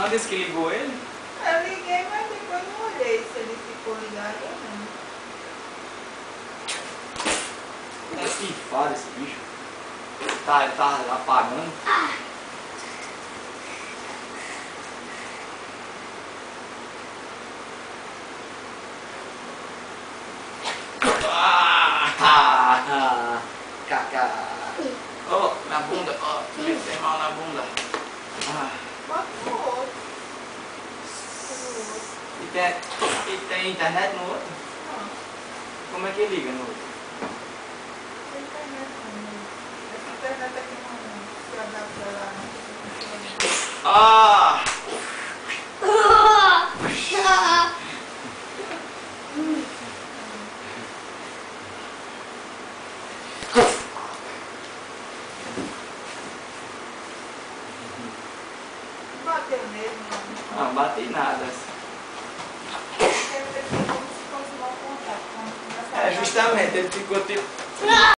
Não disse que ligou ele? Eu liguei, mas depois não olhei se ele ficou ligado ou não. É que fada esse bicho. Tá apagando. Cacá. Oh, na bunda. Oh, metei mal na bunda. Bota no outro. E tem internet no outro? Não, Como é que liga no outro? tem internet não. Essa internet aqui não se adapta lá. Ah! Bateu nele, não. Não, bati nada. Ele ficou como se fosse mau contato. É, justamente, ele ficou tipo.